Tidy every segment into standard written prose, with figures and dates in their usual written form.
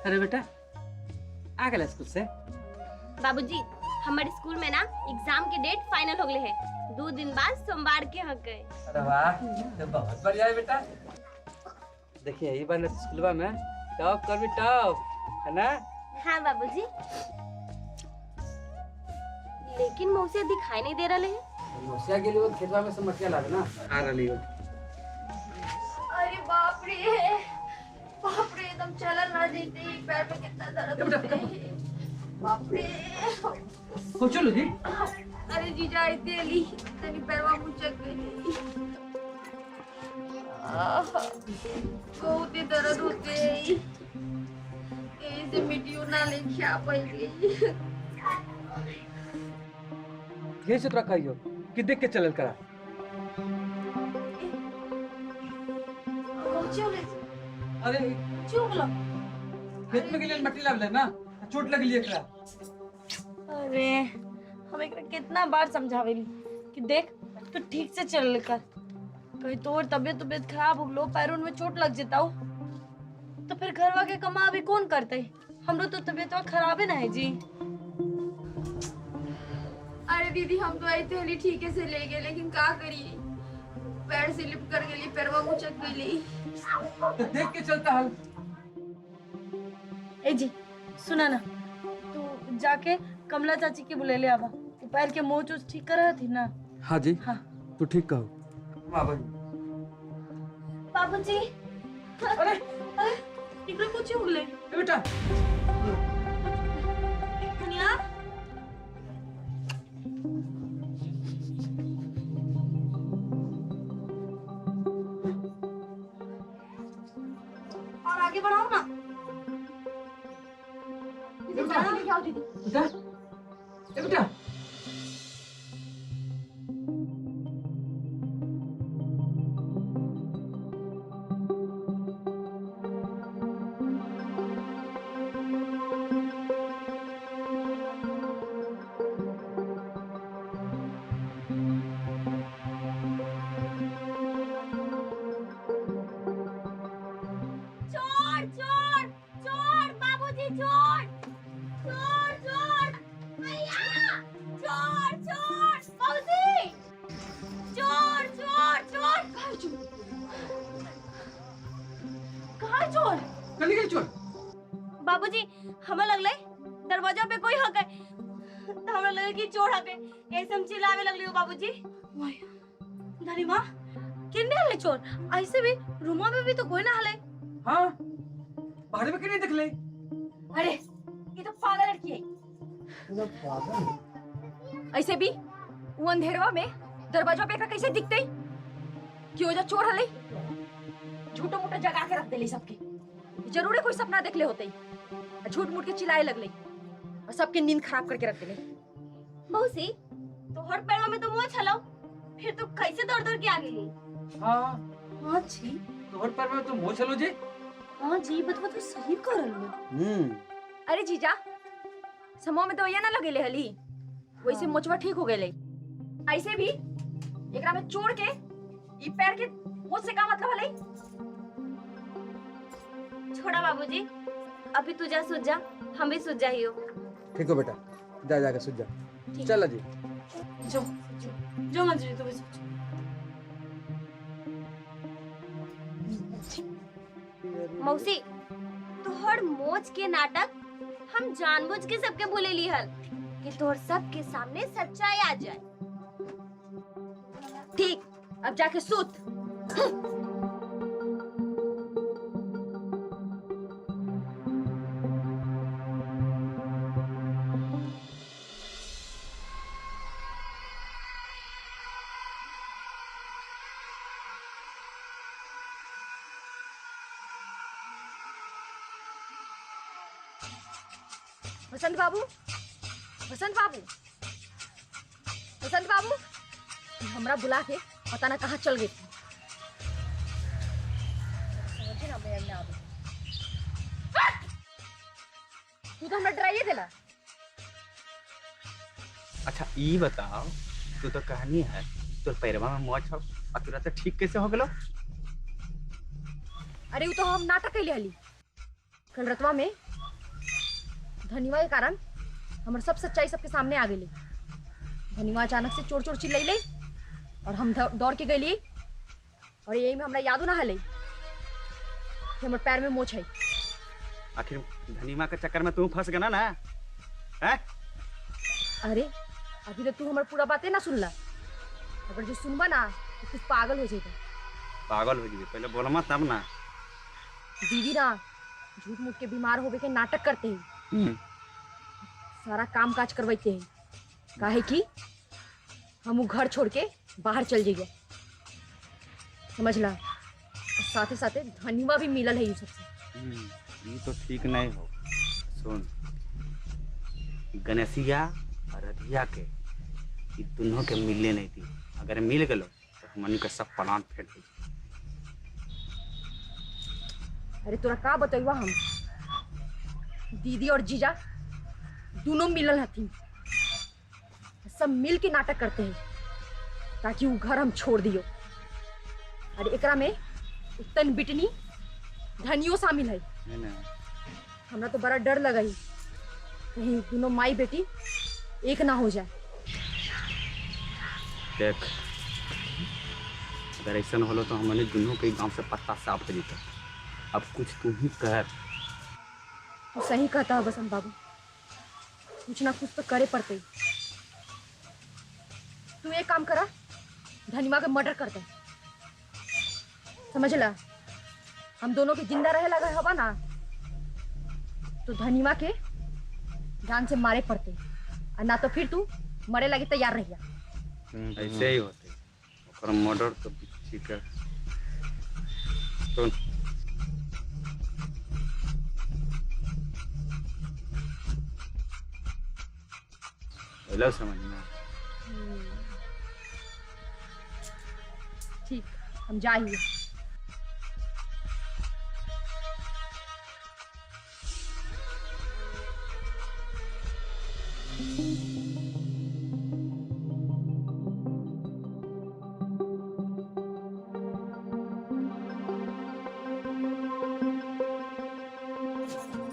अरे बेटा आ गया स्कूल से? बाबूजी हमारे स्कूल में ना एग्जाम के डेट फाइनल हो गए हैं, 2 दिन बाद सोमवार के हक गए। अरे वाह तो बहुत बढ़िया है बेटा। देखिए यही बार स्कूल में टॉप कर भी टॉप है ना? हाँ बाबूजी। लेकिन मौसी दिखाई नहीं दे रहे हैं। मौसिया के लिए वो खेतवा में से मटिया लावे ना आ रही हो। अरे बाप रे एकदम चलन ना जीते ही पैर में कितना दर्द होता है। बाप रे हो चलो जी। अरे जीजा इतनी ली तनी पैरवा मुचक गई। बहुत ही दर्द होते है। ऐसे मिट्टियों ना लेके आ पाएगी। ये से तो खाइयो कि देख के चलल करा। अरे चुगलो खेत में के लिए मट्टी लावले ना, चोट लगली एकरा। अरे हम एकरा कितना बार समझावेली कि देख तो ठीक से चल कर, कहीं तोर तबीयत खराब हो गलो, पैरों में चोट लग जाता हो तो फिर घरवा के कमा अभी कौन करते? हमरो तो तबीयत खराब है ना है जी। अरे दीदी हम तो आई थे ठीक से ले गए, लेकिन का करिए पैर स्लिप कर गई, पैरवा मुचक गई। तो देख के चलता हल। ए जी सुना ना, तू जाके कमला चाची के बुले ले आवा, वो पैर के मोच ठीक कर रहा थी ना। हाँ जी हाँ तू ठीक कहो। हाँ भाई। बाबूजी अरे इकडे कुछ हो गले बेटा दुनिया। और आगे बढ़ाओ ना। बेटा बेटा बेटा बाबूजी हमें लगले दरवाजा पे कोई हक है, हमें लगे कि चोर हक है, ऐसे हम चिल्लावे लगली हो बाबूजी। दादी माँ किन्ने हले चोर? ऐसे भी रूमा में भी तो कोई ना हले। हाँ बाहर में क्यों नहीं दिखले? अरे ये तो पागल लड़की है। ऐसे भी वो अंधेरवा में दरवाजा पे कैसे दिखते? क्यों जा चोर हले? झूठो मूठो जगा के रख देली सबके, जरूर है कोई सपना देख ले होते ही, झूठ मूठ के चिल्लाए लगले और सबके नींद खराब करके रख देले। मौसी तो हर पैरों में तो मुंह छलाओ, फिर तो कैसे दौड़ दौड़ के आ गई? हाँ हाँ जी तोहर पर में तो मोह चलो जी। हाँ जी बतवा तो सही कर रही है। अरे जीजा समूह में तो ये ना लगेले हली, वैसे मोचवा ठीक हो गए। ऐसे भी एकरा में चोर के ई पैर के मोच से का मतलब हले? छोड़ा बाबूजी, अभी तू जा सूझ जा, हम भी सूझ जाइयो। ठीक हो बेटा, जा जाके सूझ जा। चल जी जो जो मंजूरी तो बस। मौसी तोहर मोच के नाटक हम जानबूझ के सबके बोले ली हल कि तोहर सबके सामने सच्चाई आ जाए। ठीक अब जाके सूत। बसंत बाबू, बसंत बाबू, बसंत बाबू, हमरा बुला के पता ना कहाँ चल गई। समझे ना मैं ना तू तो हमरा डराइए देला। अच्छा ये बताओ, तू तो कहानी है तोर पैरवा में मोच हो और तुरा तो ठीक कैसे हो गेलो? अरे वो तो हम नाटक कैले हली। कल रतवा में धनिवा के कारण हमार सब सच्चाई सबके सामने आ गई। धनिवा अचानक से चोर चोर चिल्लैले और हम दौड़ के गई और यही में हमरा यादो ना हले कि हमर पैर में मोच है। आखिर धनीमा के चक्कर में तू फंस गया ना हैं? अरे अभी तो तू हमार पूरा बातें ना सुनला, अगर जो सुनबा ना तो तू पागल हो जाएगा। पागल हो जी, पहले बोलमा तब ना। दीदी ना झूठ मूठ के बीमार होवे के नाटक करते हैं, सारा काम काज करवाते हैं, काहे कि हम घर छोड़ के बाहर चल जाइए, समझला। साथे साथे धनिवा भी मिलल है ये सबसे। ये तो ठीक नहीं हो। सुन, गणेशिया और रधिया के ये दोनों के मिलने नहीं थी। अगर मिल गलो तो मन के सब प्लान फेल हो जाए। अरे तोरा का बतैबा हम, दीदी और जीजा दोनों मिलल हथिन, सब मिल के नाटक करते हैं ताकि वो घर हम छोड़ दियो। अरे एकरा में तन बिटनी धनियो शामिल है। हमरा तो बड़ा डर लगा ही कहीं दोनों माई बेटी एक ना हो जाए। देख, अगर ऐसा होलो तो हमारे दोनों के गांव से पत्ता साफ हो जाता। अब कुछ तू ही कर। तू सही कहता है बसंत बाबू, कुछ ना कुछ तो करे पड़ते। तू एक काम करा, धनिमा का मर्डर कर दे, समझ ला। हम दोनों के जिंदा रहे लगा हवा ना तो धनिमा के जान से मारे पड़ते, और ना तो फिर तू मरे लगे तैयार रहिया। ऐसे ही होते और मर्डर तो ठीक है। सुन, हेलो समझना। ठीक, हम जाइए।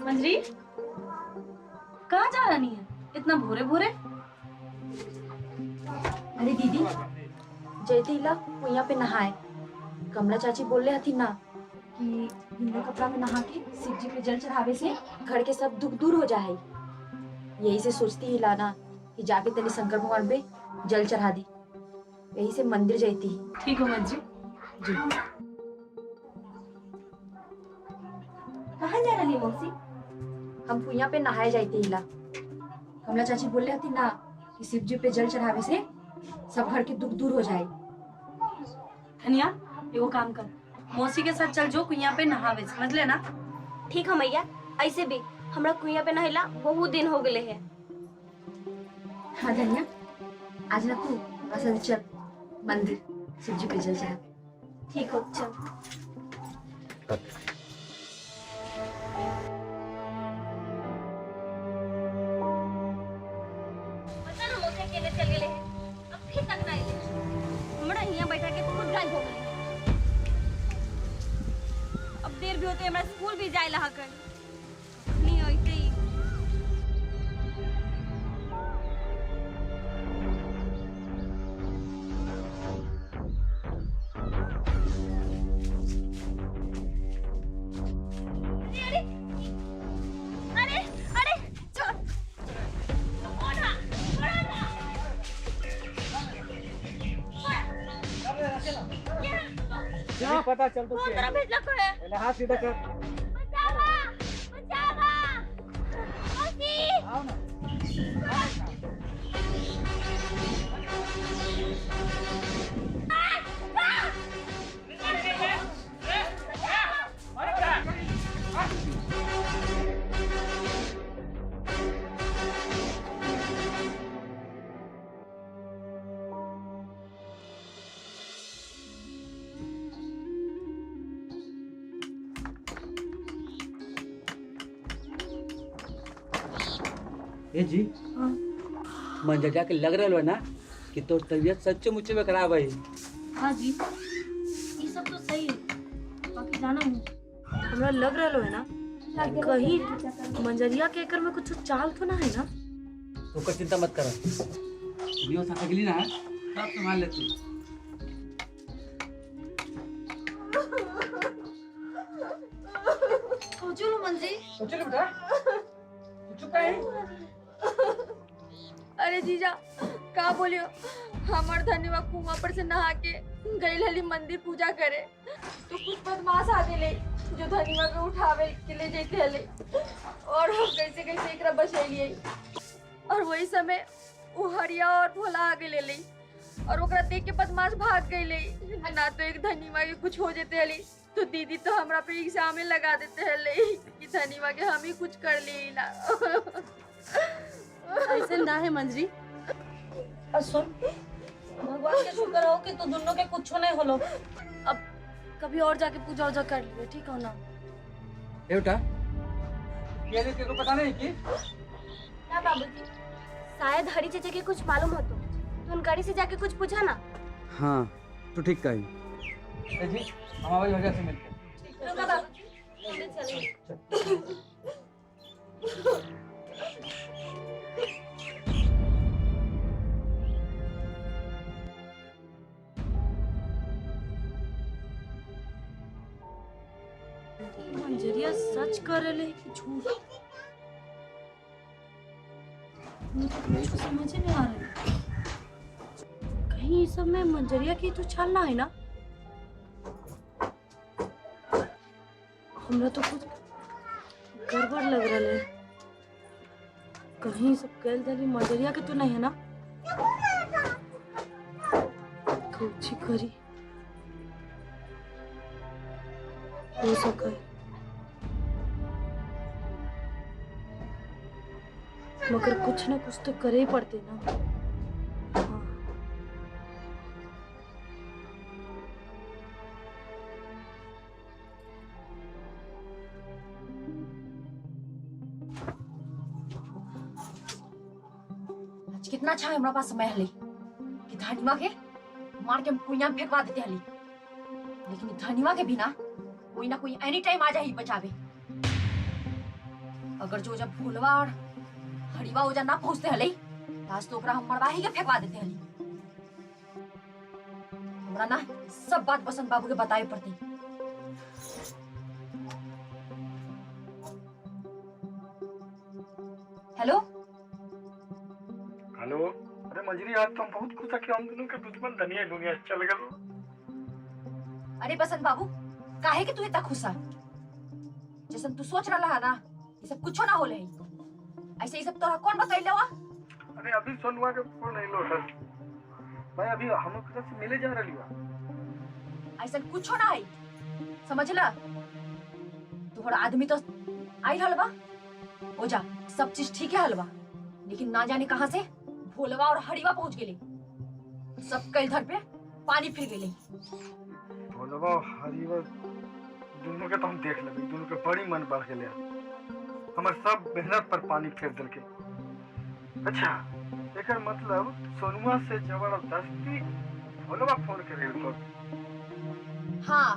मंजरी कहाँ जा रही है इतना भोरे भोरे? अरे दीदी, जयती ला वो यहाँ पे नहाए। कमला चाची बोल रहे हथी ना कि हिंदू कपड़ा में नहा के शिव जी पे जल चढ़ावे से घर के सब दुख दूर हो जाए। यही से सोचती ही लाना कि जाके तनी शंकर भगवान पे जल चढ़ा दी, यही से मंदिर जाती ही। ठीक हो मंजरी जी। कहाँ जा रही मौसी? हम कुइया पे नहाए जाती हिला। कमला चाची बोल रही थी ना कि शिव जी पे जल चढ़ावे से सब घर के दुख दूर हो जाए। धनिया एगो काम कर, मौसी के साथ चल जो कुइया पे नहावे, समझ लेना। ठीक है मैया, ऐसे भी हमरा कुइया पे नहला बहुत दिन हो गए हैं। हाँ धनिया, आज ना तू असल चल मंदिर शिव जी पे जल चढ़ा। ठीक हो, चल। पता ना मौसी अकेले चल गए हैं, अब फिर तक ना आइले। हमरा यहाँ बैठा के खुद गायब हो गए। अब देर भी होते, हमरा स्कूल भी जाए लहा कर नहीं होते ही। अरे अरे छोड़, ओढ़ा ओढ़ा क्या पता चल तो तेरा भेजला को है। पहले हाथ सीधा कर। बचावा बचावा मौसी। आओ ना। ए जी, मंजरिया के लग रहा है ना कि तो तबीयत सच्चे मुच्चे में खराब है। हाँ जी, ये सब तो सही है, बाकी जाना नहीं। हमरा लग रहा है ना कहीं मंजरिया के एकर में कुछ चाल तो ना है ना? तू कोई चिंता मत कर, नहीं हो सकता गिली ना है, सब संभाल लेती। चलो मंजी। चलो बेटा, तू चुप है? अरे जीजा का बोलियो, हमार धनीवा कुआं पर से नहा के गई हली मंदिर पूजा करे, तो कुछ बदमाश आ गेले जो धनीवा के उठावे के ले जाते हले, और हम कैसे कैसे एकरा बचैलिए। और वही समय वो हरिया और भोला आगे ले ली, और ओकरा देख के बदमाश भाग गईले। ना तो एक धनीवा के कुछ हो जेते हली, तो दीदी तो हमरा पे इल्जाम लगा देते हले कि धनीवा के हम ही कुछ कर ली ना। ऐसे ना है मंजरी। और सुन, भगवान के शुक्र हो कि तो दोनों के कुछ नहीं होलो। अब कभी और जाके पूजा उजा कर लियो, ठीक हो ना? बेटा, ये तेरे को पता नहीं कि? ना बाबूजी, शायद हरी चचा के कुछ मालूम हो तो उन गाड़ी से जाके कुछ पूछा ना। हाँ, तो ठीक कही। जी, हम आवाज वजह से मिलते। मंजरिया सच कर रहे कि झूठ? मुझे कुछ समझ नहीं आ रहा। कहीं इस सब में मंजरिया की तो छाल ना है ना? हमरा तो कुछ गड़बड़ लग रहा है। कहीं सब कैल दली मंजरिया के तो नहीं है ना? कुछ करी हो सका है, मगर कुछ ना कुछ तो करे ही पड़ते ना। हाँ। आज कितना अच्छा है हमारे पास समय हली कि धनीवा के मार के कुइया में फेंकवा देते हली, लेकिन धनीवा के बिना कोई ना कोई एनी टाइम आ जाही बचावे। अगर जो जब भोलवा और हरिवा ओजा ना पहुंचते हले, आज तो ओकरा हम मरवा ही के फेंकवा देते हली। हमरा ना सब बात बसंत बाबू के बताए पड़ती। हेलो हेलो, अरे मंजरी, आज तो हम बहुत खुश है कि हम दोनों के दुश्मन धनिया दुनिया से चल गए। अरे बसंत बाबू, काहे कि तू इतना खुश है? जैसे तू सोच रहा है ना, ये सब कुछ ना होले है। ऐसे ये सब तोरा कौन बतैले वा? अरे अभी सोनुआ के फोन नहीं लौटल, मैं अभी हम लोग से मिले जा रही हूँ। ऐसा कुछ ना है, समझला? तोहरा आदमी तो आई हलवा, हो जा सब चीज ठीक है हलवा, लेकिन ना जाने कहां से भोलवा और हरिवा पहुंच गेले। सब कल धर पे पानी फिर गेले। भोलवा हरिवा दोनों के तो हम देख लेबे, दोनों के बड़ी मन बढ़ गेले। हमर सब मेहनत पर पानी फेर दिल के। अच्छा, एकर मतलब सोनुआ से जबरदस्ती भोलवा फोन करे को। हाँ,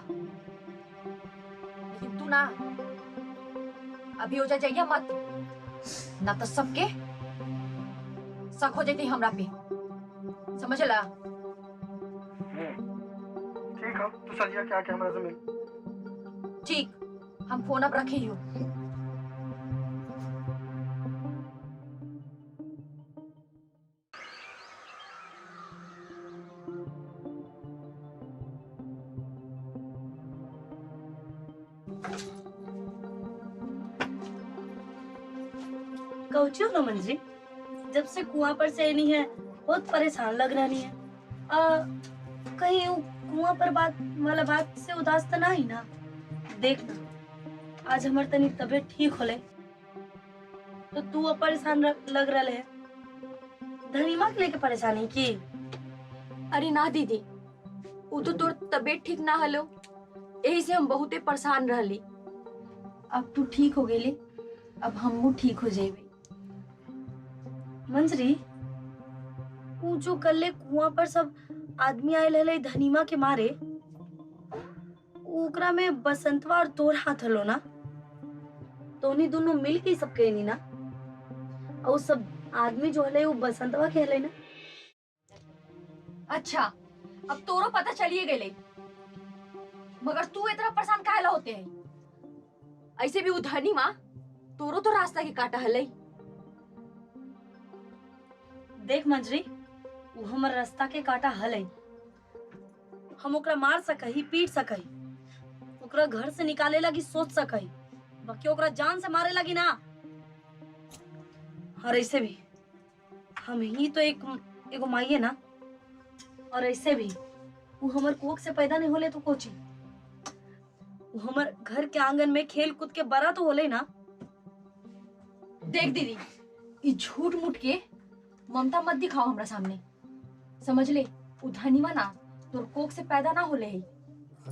लेकिन तू ना अभी हो जा जाइए मत, ना तो सबके शक हो जाती हमरा पे, समझला? ठीक है, तू सजिया क्या क्या हमरा से मिल। ठीक, हम फोन अब रखे हो। कहूँ ना मंजरी, जब से कुआं पर से नहीं है बहुत परेशान लग रही है। कहीं कुआं पर बात वाला बात से उदास तो नहीं ना? देख ना, आज हमार तनी तबीयत ठीक होले तो तू परेशान लग रहा है। धनीमा के लेके परेशानी की? अरे ना दीदी, वो तो तोर तबीयत ठीक ना हलो, यही से हम बहुते परेशान रहली। अब तू ठीक हो गेली, अब हम ठीक हो जाएंगे। मंजरी, वो जो कल कुआं पर सब आदमी आए हले धनीमा के मारे, ओकरा में बसंतवा और तोर हाथ हलो ना? तो उन्हीं दोनों मिल के ही सब कहनी ना। और वो सब आदमी जो हले वो बसंतवा के हले ना। अच्छा, अब तोरो पता चलिए गए, मगर तू इतना परेशान काहेला होते हैं? ऐसे भी उधरनी माँ तोरो तो रास्ता के काटा हले। देख मंजरी, वो हमर रास्ता के काटा हले। हम ओकरा मार सकही, पीट सकही, ओकरा घर से निकाले लगी सोच सकही, बाकी ओकरा जान से मारे लगी ना। और ऐसे भी हम ही तो एगो माई है ना। और ऐसे भी वो हमर कोख से पैदा नहीं होले तो कोची, वो हमर घर के आंगन में खेल कूद के बड़ा तो होले ना। देख दीदी, ये झूठ मूठ के ममता मत दिखाओ हमरा सामने, समझ ले। उधनीवा ना तोर कोख से पैदा ना होले है।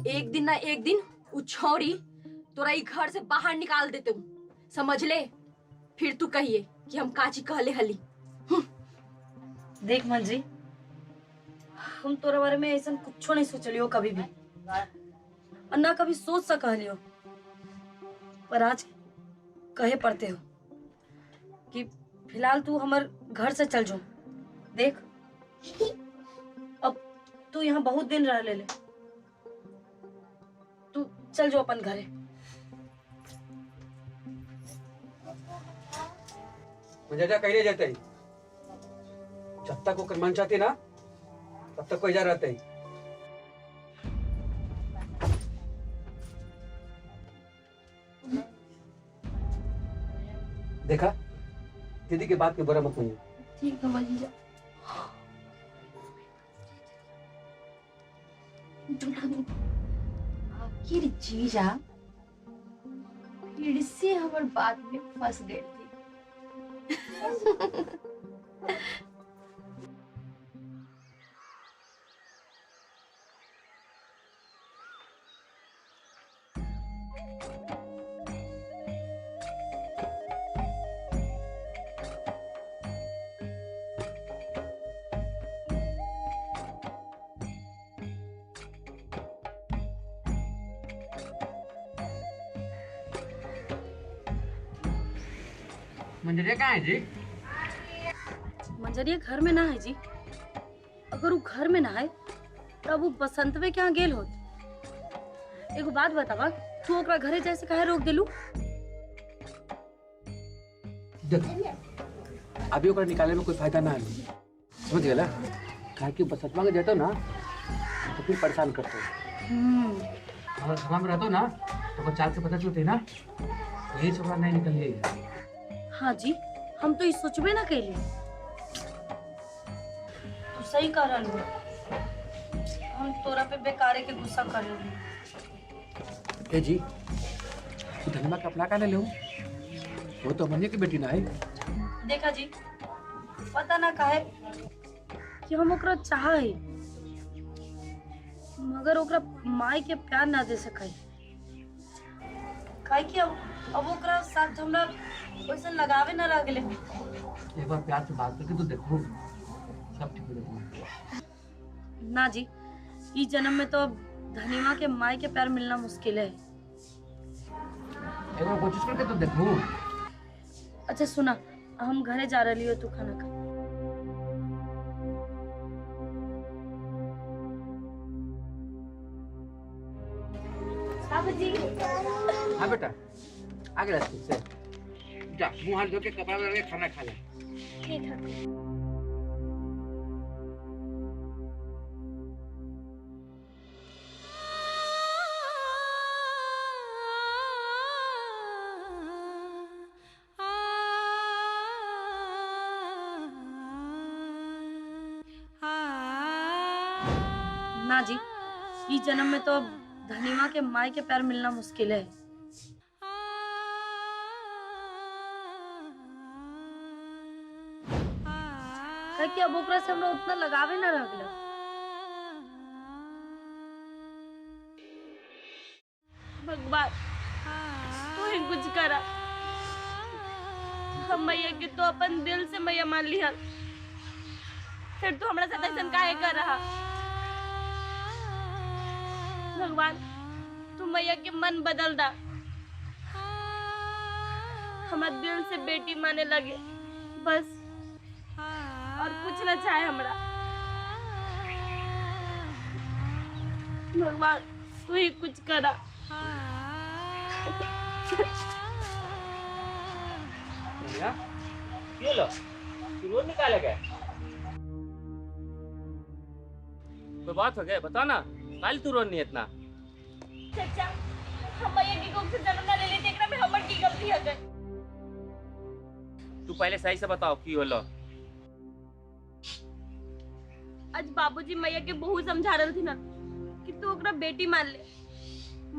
एक दिन ना एक दिन उ छौरी तोरा ई घर से बाहर निकाल देते हूँ, समझ ले। फिर तू कहिए कि हम काची कहले हली। देख मंजरी, हम तोरा बारे में ऐसा कुछ नहीं सोचलियो कभी भी, और ना कभी सोच सकलियो। पर आज कहे पड़ते हो कि फिलहाल तू हमार घर से चल जाओ। देख, अब तू यहाँ बहुत दिन रह ले, तू चल जाओ अपन घरे। मंजरिया कहीं नहीं जाते, जब तक वो कर मन चाहती ना तब तक कोई जा रहते ही। देखा, दीदी के बात के बुरा मत मानिए। ठीक है भजीजा। आखिर जीजा फिर से हमार बात में फंस गई थी। मंजरिया कहाँ है जी? मंजरिया घर में ना है जी। अगर वो घर में ना है तब वो बसंतवे के यहाँ गेल होत। एगो बात बतावा, तू ओकरा घरे जैसे काहे रोक देलू? देख, अभी ओकरा निकाले में कोई फायदा ना है, समझ गया? कहा कि बसतवा के जाते हो ना तो फिर परेशान करते हो। अगर सभा में रहते हो ना तो चाल से पता चलती ना, यही छोकरा नहीं निकल जाएगी। हाँ जी, हम तो ये सोचबे ना कैली। तू सही कह रहा लू, हम तोरा पे बेकारे के गुस्सा कर रहे। ए जी, तू धनमा का अपना का ले, वो तो मनिया की बेटी ना है। देखा जी, पता ना काहे कि हम ओकरा चाह है, मगर ओकरा माई के प्यार ना दे सके। काहे कि अब ओकरा साथ हमरा वैसे लगावे ना रह गेले। एक बार प्यार से बात करके तो देखो, सब ठीक हो जाएगा। ना जी, इस जन्म में तो धनीमा के माई के प्यार मिलना मुश्किल है। एक बार कोशिश करके तो देखो। अच्छा सुना, हम घरे जा रही हो, तू खाना खा। बाबूजी, हाँ बेटा, आगे रास्ते से जा, मुंह हाथ धो के कपड़ा बदल के खाना खा ले। ठीक है। ना जी, इस जन्म में तो धनीमा के माई के प्यार मिलना मुश्किल है। कि अब ओकरा से हमरा उतना लगावे ना रह गया। भगवान, तू ही कुछ करा। हम मैया के तो अपन दिल से मैया मान लिया, फिर तू हमरा साथ ऐसा काहे कर रहा? भगवान, तू मैया के मन बदल दा। हमारा दिल से बेटी माने लगे, बस और कुछ ना चाहे हमरा। भगवान तू ही कुछ करा। ये लो, तू रोज निकाले गए। कोई बात हो गया बता ना, काल तू रोज नहीं इतना। चाचा हम भैया की कोख से जन्म ना ले लेते, एकरा में हमर की गलती है गई। तू पहले सही से बताओ की होलो। आज बाबूजी मैया के बहुत समझा रहे थे ना कि तू ओकरा बेटी मान ले,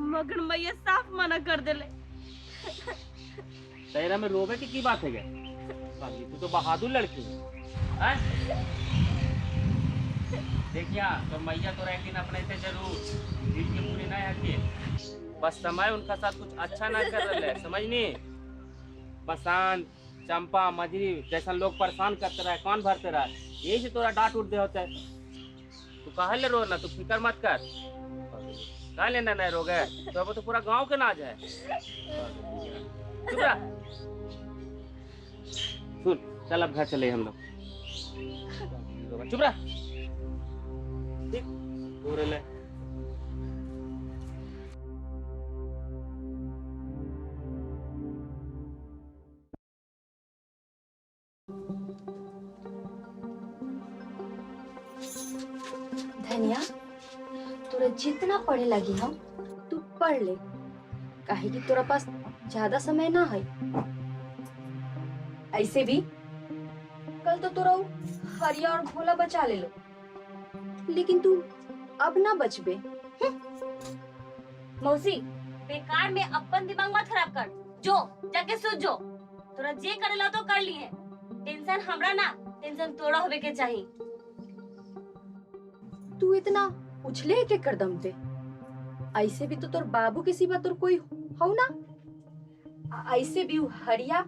मगर मैया साफ मना कर देले। तेरा में रोवे की बात है क्या? तू तो बहादुर लड़की है। देखिया तो मैया तो एक दिन अपने से जरूर दिल की पूरी नहीं हकी, बस समय उनका साथ कुछ अच्छा ना कर रहे, समझनी? बसंत, चंपा, मजरी जैसा लोग परेशान करते रहे, कौन भरते रहे, यही से तोरा डांट उठ दे होता है। तू कहा ले रो ना, तू फिक्र मत कर, कहा लेना नहीं रोगे तो अब तो पूरा गांव के नाज है। चुप रह। सुन चल अब घर चले हम लोग। चुप रह। ठीक पूरे ले। धनिया तोरा जितना पढ़े लगी हम तू पढ़ ले, काहे कि तोरा पास ज्यादा समय ना है। ऐसे भी कल तो तोरा हरिया और भोला बचा ले लो, लेकिन तू अब ना बचबे। मौसी बेकार में अपन दिमाग मत खराब कर, जो जाके सो जो। तोरा जे करेला तो कर लिए, टेंशन हमरा ना, टेंशन तोरा होवे के चाहिए। तू इतना उछले के कर दम पे, ऐसे भी तो तोर बाबू के सिवा तोर कोई हो ना। ऐसे भी हरिया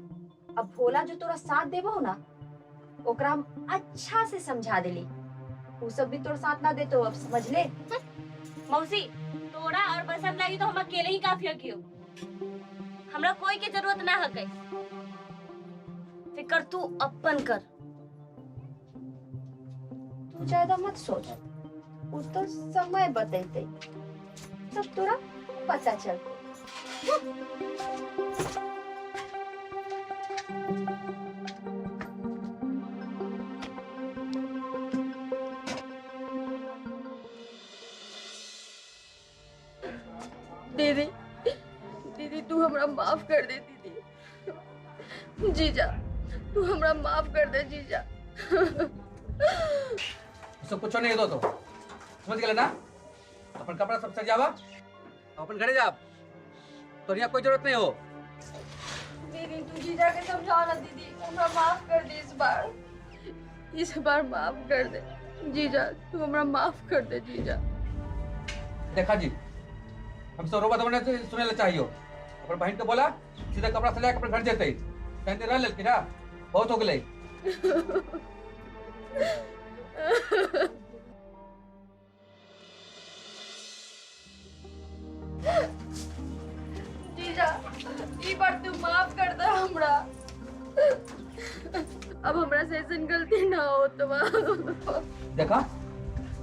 अब भोला जो तोरा साथ देबो ना, ओकरा हम अच्छा से समझा देली, वो सब भी तोर साथ ना दे तो अब समझ ले। मौसी तोरा और बसंत लागी तो हम अकेले ही काफी हकियो, हमरा कोई के जरूरत ना है। फिकर तू अपन कर। तू ज्यादा मत सोच, वो तो समय बतेते तब तोरा पता चलते। दीदी दीदी तू हमरा माफ कर दे दीदी। जीजा तू हमरा माफ कर दे जीजा। सब कुछ नहीं दो तो समझ गए ना। अपन कपड़ा सब सजावा, अपन घरे जा, तो यहाँ कोई जरूरत नहीं हो। दीदी तू जीजा के समझाओ ना दीदी, हमरा माफ कर दे इस बार माफ कर दे जीजा, तू हमरा माफ कर दे जीजा। देखा जी हमसे रोबा दबने से सुने ला चाहिए। अपन बहन को बोला सीधा कपड़ा सजा के अपन घर जेते, कहते रह लेती ना, बहुत हो गए। जीजा ई बार तू माफ कर दे हमरा, अब हमरा से ऐसी गलती ना हो तो। देखा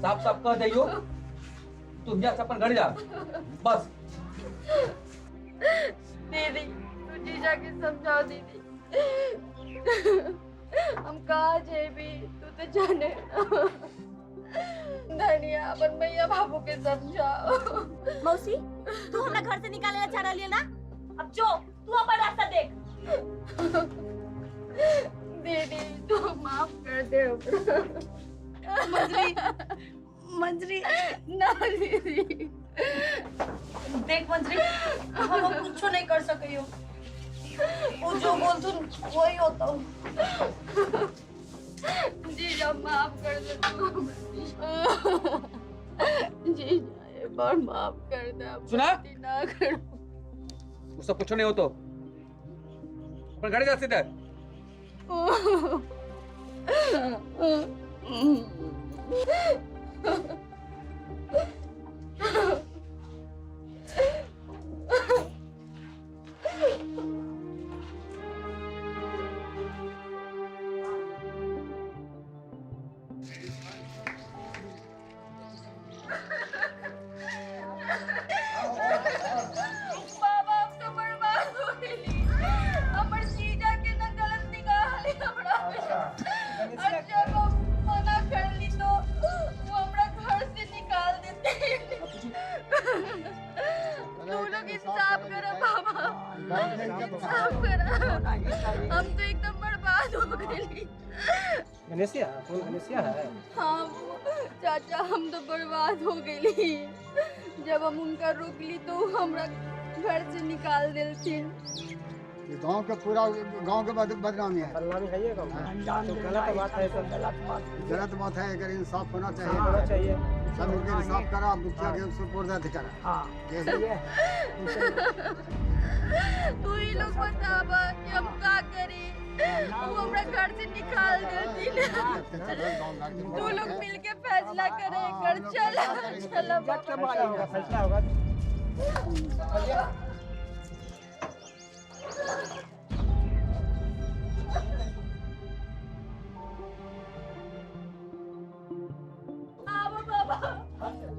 साफ साफ कह दियो, तुम यहाँ से अपन घर जा बस। दीदी तू जीजा के समझाओ दीदी, हम कहाँ जेबी तू तो जाने ना। धनिया अपन भैया बाबू के समझाओ। मौसी तू हमरा घर से निकाले चाह रही है ना, अब जो तू अपन रास्ता देख। दीदी तू माफ कर दे। मंजरी ना दीदी, देख मंजरी हम कुछ नहीं कर सके हो, वो जो बोल तू वही होता हूँ। जीजा माफ कर दे तू। जीजा एक बार माफ कर दे, सुना? ना करो। वो सब कुछ नहीं हो तो अपन घर जा सीधा। साफ करा। हम तो एकदम बर्बाद हो गए। गणेशिया कौन गणेशिया है? हाँ चाचा हम तो बर्बाद हो गई। जब हम उनका रोकली तो हमरा घर से निकाल देलथिन। ये गांव के पूरा गांव के बदनामी है। बदनामी है ये गाँव में। तो गलत बात है, सब गलत बात है, अगर इंसाफ होना चाहिए। सब मिलकर इंसाफ करा, मुखिया के सुपुर्द करा। तू ही लोग बतावा कि हम का करी। वो हमरा घर से निकाल देलथिन। तू लोग मिलके फैसला करे कर। चल फैसला होगा।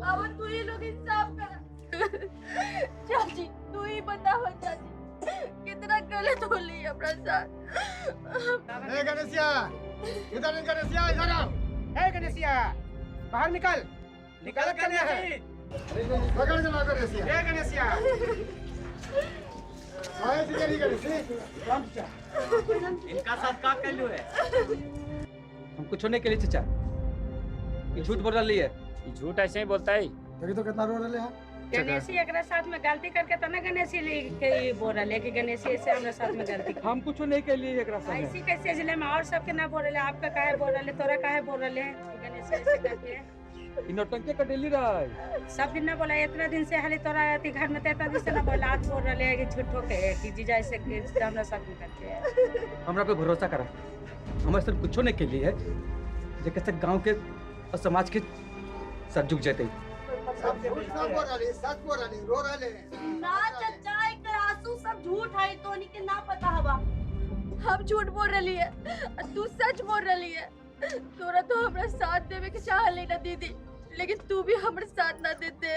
अब तू ही लोग इंसाफ कर। चाची तू ही बताओ चाची कितना गलत हो ली अपना साथ। ए गणेशिया, इधर गणेशिया, इधर आओ। ए गणेशिया बाहर निकल करना है। पकड़ के ला गणेशिया। ए गणेशिया आए थे गणेशी। इनका साथ का कर है? हम कुछ होने के लिए चाचा ये झूठ बोल रही है। ये झूठ ऐसे ही बोलता है। तभी तो कितना रो रहे हैं। गणेशी एकरा साथ में गलती करके तो ना गणेशी के बोल रहे कि गणेशी से हमरा साथ में गलती की। हम कुछ नहीं के लिए एक रास्ता ऐसी कैसे जिले में और सबके ना बोल रहे, आपका काहे बोल रहे, तोरा काहे बोल रहे गणेशी ऐसे करके? इन नौटंकी का डेली रहा है। सब दिन ना बोला, इतना दिन से हाली तोरा आती घर में इतना दिन से ना बोला, आज बोल रहे कि झूठो के कि जीजा ऐसे हमरा साथ में करके। हमरा पे भरोसा करा। हमारे सिर्फ कुछ होने के लिए है जे कैसे गांव के और समाज के सर झुक जाते। सब बोल रहे, रो रहे। ना चाचा एक आंसू सब झूठ है, तो नहीं के ना पता हवा। हम झूठ बोल रही है, तू सच बोल रही है। तोरा तो हमरा साथ देवे के चाह लेना दीदी, लेकिन तू भी हमारे साथ ना देते।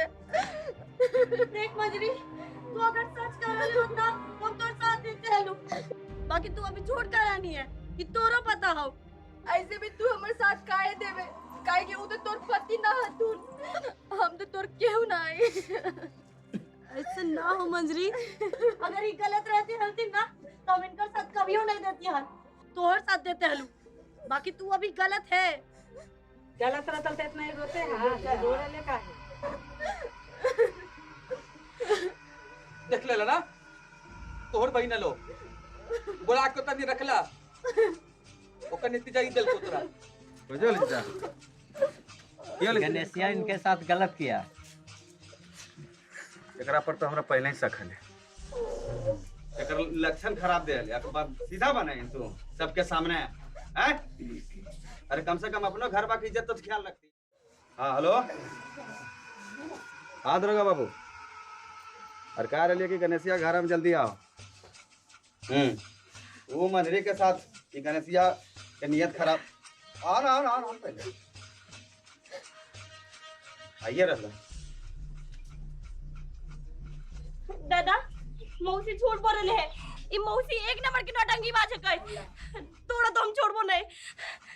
देख मजरी, तू अगर सच कर रही हो ना हम तोर साथ देते हैं लोग। बाकी तू अभी झूठ कर रही है कि तोरा पता हो। ऐसे भी तू हमारे साथ काहे देवे, काहे कि उ तो तोर पति ना हतुन। हम तो तोर केहू ना आई। ऐसे ना हो मंजरी, अगर ये गलत रहती ना तो हम इनका साथ कभी नहीं देती हन, तोहर साथ देते हलू। बाकी तू अभी गलत है। गलत रहता तो इतना ही रोते हैं। हाँ रो रहे काहे? देख ले ना तोहर बहिन लो बोला को तनी रखला ओकर नतीजा ही दिल को तोरा बुझल जा। गणेशिया इनके साथ गलत किया। एकरा पर तो हमरा पहले ही शक है। एकर लक्षण खराब दे रहे, बात सीधा बने तू सबके सामने हैं? अरे कम से कम अपनो घर बा की इज्जत तो ख्याल रखती। हाँ हेलो, हाँ दरोगा बाबू, अरे कह रही है कि गणेशिया घर में जल्दी आओ। वो मंजरी के साथ कि गणेशिया के नियत खराब। आओ ना पहले आइए रह। दादा मौसी झूठ बोल रहे है। ये मौसी एक नंबर की नौटंकी बाज है। तोड़ा तो हम छोड़बो नहीं।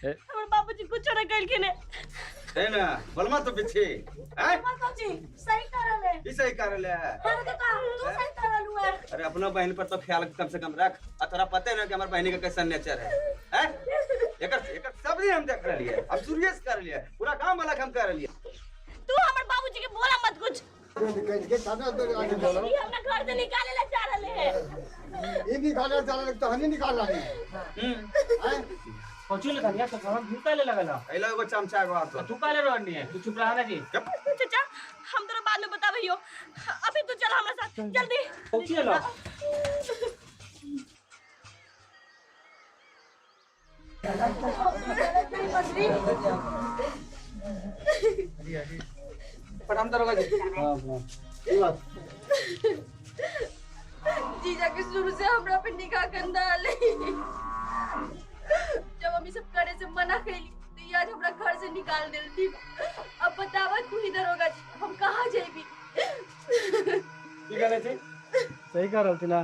हमर बाबूजी कुछ न कइल के ने। है ना बलमा तो पीछे हैं? बाबूजी सही कर रहे हैं। ई सही कर ले है। अरे तो का तू सही कर रहलू है। अरे अपना बहन पर तो ख्याल कम से कम रख। आ तोरा पता है ना कि हमार बहनी का कैसा नेचर है? हैं? एकर सब दिन हम देख रही है। हम सीरियस कर लिए, पूरा काम वाला हम कर लिए। तू हमर बाबूजी के बोला मत कुछ। ये हमने घर से निकाले ला चाह रहे हैं। ये निकालने जा रहे तो हम ही निकाल रहे हैं। पहुंचू ले धनिया तो हम झूठा ले लगला। एला एगो चमचा एगो हाथ तू काले रोनी है, तू चुप रहा ना जी। चाचा हम तोरा बाद में बताबहियो। अभी तू चल हमरा साथ जल्दी। पहुंचिए लो। प्रणाम दरोगा जी। जीजा के शुरू से हमरा पे निगाह गंदा आले। जब हम ये सब करे से मना कैली तो ये आज हमरा घर से निकाल देलती। अब बतावा तू ही दरोगा जी, हम कहाँ जेबी? की करे थी? सही कह रहल थी ना।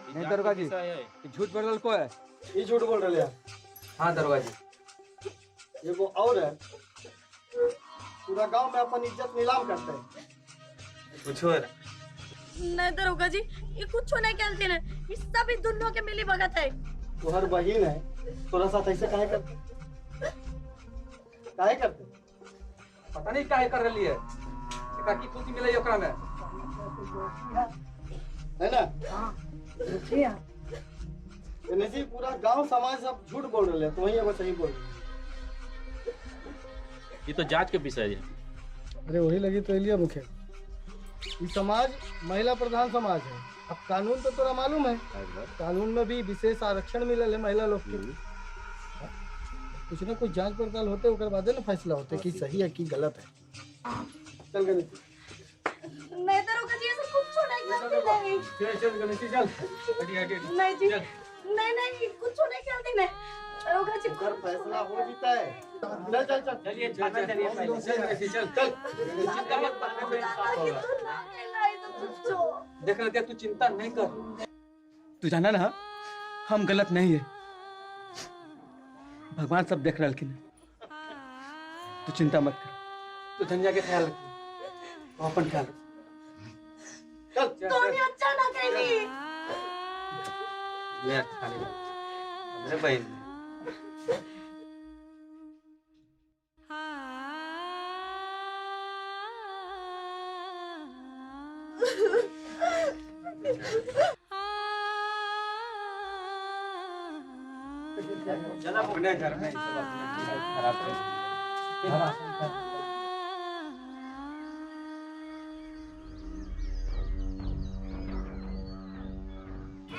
नहीं दरोगा जी, ये झूठ बोल रहल को है। ये झूठ बोल रहे हैं। हाँ दरोगा जी। ये वो और है, पूरा गांव में अपन इज्जत नीलाम करते हैं। कुछ और नहीं दरोगा जी, ये कुछ नहीं कहते ना, ये सब इस दोनों के मिली भगत है। तोहर बहिन है, तोरा साथ ऐसे काहे करते? काहे करते? पता नहीं काहे कर रही है, एकरा की खुशी मिले ओकरा में, है ना? जी पूरा गांव समाज सब झूठ बोल रहे हैं, तो वही एगो सही बोल रहे हैं। ये तो जांच के विषय है। अरे वही लगी तो लिए मुखे, ये समाज महिला प्रधान समाज है। अब कानून तो तोरा मालूम है, कानून में भी विशेष आरक्षण मिलल है महिला लोग के। कुछ ना कुछ जांच पड़ताल होते ओकर बाद ना फैसला होते कि सही है कि गलत है। चल गणेश नहीं दरोगा जी, ऐसा कुछ नहीं कहते नहीं। चल गणेश चल, हटी हटी। नहीं जी, नहीं कुछ नहीं कहते नहीं। दरोगा जी कर फैसला हो जीता है। चल चल चल, चलिए चल चिंता मत कर, देख रहे तू चिंता नहीं कर। तू जाना ना हम गलत नहीं है, भगवान सब देख रहे हैं। तू चिंता मत कर, तू धनिया के ख्याल रख, अपन ख्याल रख। चल तो अच्छा ना कहली। मैं अच्छा नहीं मेरे बहन चला अपने घर में सब अपने खराब कर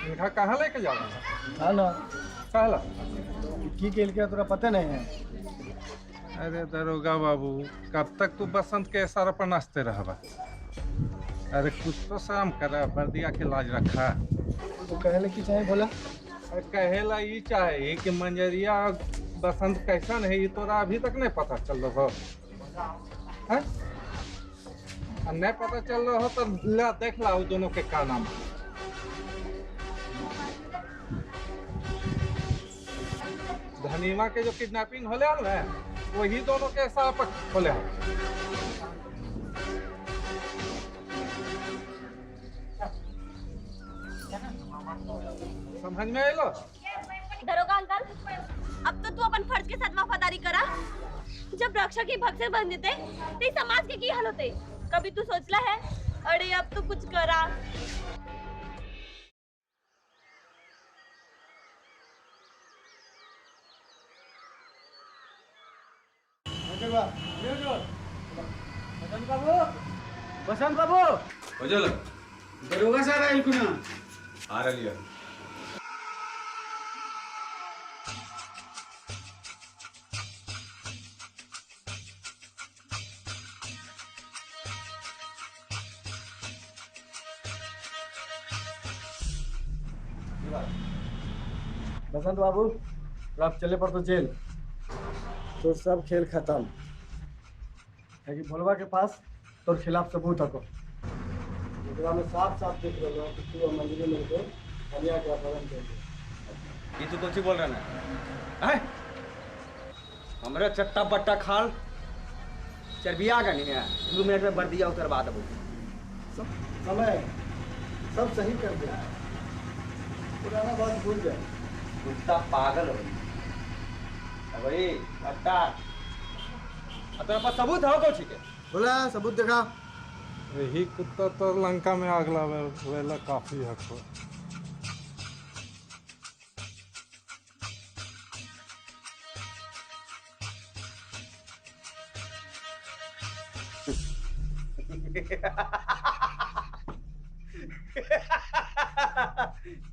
देखा कहाँ लेके जा रहा है? हाँ ना कहला की खेल के तोरा पता नहीं है। अरे दरोगा बाबू, कब तक तू बसंत के इशारा पर नाचते रहबा? अरे कुछ तो शाम करा, बर्दिया के लाज रखा। तो कहले की चाहे बोला? अरे कहेला ये चाहे कि मंजरिया बसंत कैसन है, ये तोरा अभी तक नहीं पता चल रहा हो? नहीं पता चल रहा हो तो ला देख ला वो दोनों के का नाम। धनीमा के जो किडनैपिंग होले हल है, वही दोनों के साथ होले हल। समझ में आइलो? दरोगा अंकल, अब तो तू अपन फर्ज के साथ वफादारी करा। जब रक्षा की भक्त से बन देते तो इस समाज के की हाल होते? कभी तू सोचला है? अरे अब तो कुछ करा। बसंत बाबू हो चलो दरोगा साहब आइल कुना आ रही है। बसंत बाबू आप चले पर तो जेल, तो सब खेल खत्म है कि भोलवा के पास तोर खिलाफ सबूत हको। एकरा में साफ साफ देख रहा कि तू मंदिर में के कन्या के अपहरण कर दे। ये तू कुछ बोल रहा ना है? हमरे चट्टा पट्टा खाल चरबिया का नहीं है, 2 मिनट में बर्दिया उतरवा दबो। समय सब सही कर दे, पुराना बात भूल जाए। कुत्ता पागल हो भाई अट्टा। तेरे पास सबूत है कुछ के? बोला सबूत दिखा। यही कुत्ता तो लंका में आग लावेला काफी हक हो।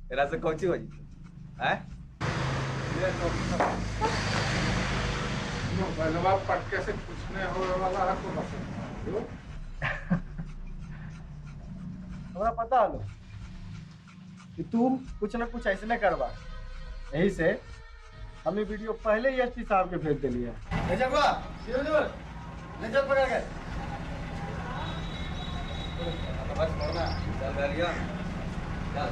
तेरा से कौची हो जी है? पहलवा पटके से पूछने हो वाला है तो बस। हमारा पता लो कि तुम कुछ न कुछ ऐसे न करवा, यही से हमें वीडियो पहले ही एसपी साहब के भेज दिलिए। नजर पकड़ गए बस छोड़ना चल बैलिया चल।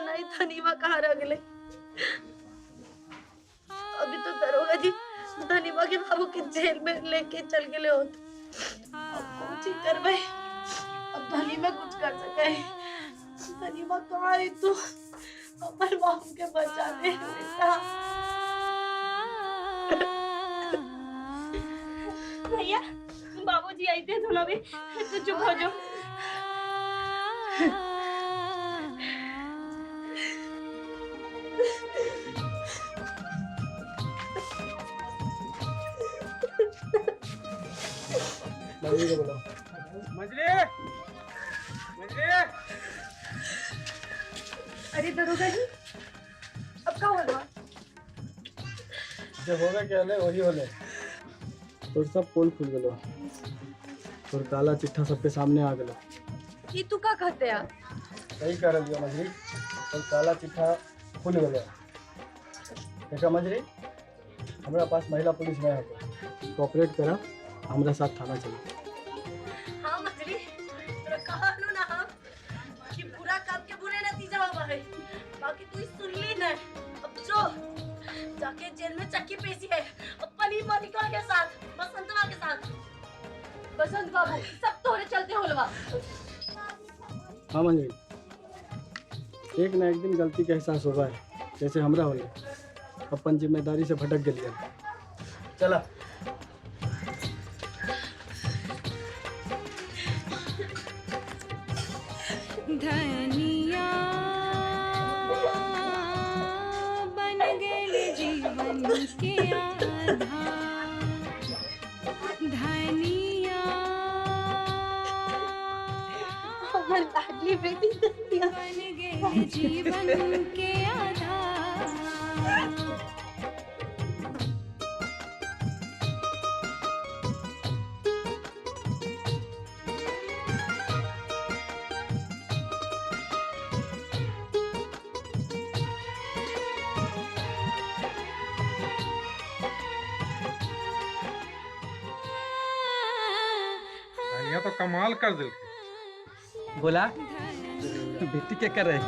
नहीं धनीवा कहाँ रह गए। अभी तो दरोगा जी धनीवा के बाबू के जेल में लेके चल गए होते। अब कौन सी करवे, अब धनीवा कुछ कर सके। धनीवा कहाँ है तू, अपन बाबू के बचा ले बेटा। भैया बाबूजी आई थे, दोनों भी तो चुप हो जाओ। मंजरी, मंजरी। अरे दरोगा जी, अब क्या होगा? जो होगा क्या ले वही होले। तो सब पोल खुल गलो और काला चिट्ठा सबके सामने आ गलो। ये तू का कहते हैं? सही कह रही हो मजरी, और काला चिट्ठा खुल गलो। देखा मजरी, हमारा पास महिला पुलिस नहीं है, कोऑपरेट करा, हमारा साथ थाना चलो। हाँ मछली, तेरा कहानू ना हम कि बुरा काम के बुरे नतीजा हुआ है। बाकी तू सुन ली ना, अब जो जाके जेल में चक्की पेशी है अपनी मोनिका के साथ, बसंतवा के साथ। बसंत बाबू सब तोरे चलते होलवा। हाँ मंजरी, एक ना एक दिन गलती का एहसास होगा है, जैसे हमरा होले। अपन जिम्मेदारी से भटक गए। चला धनिया बन गए जीवन के आधार। धनिया हमारी लाडली बेटी धनिया बन गए जीवन के आधार। धनिया तो कमाल कर दिल। बोला बेटी क्या कर रहे हैं?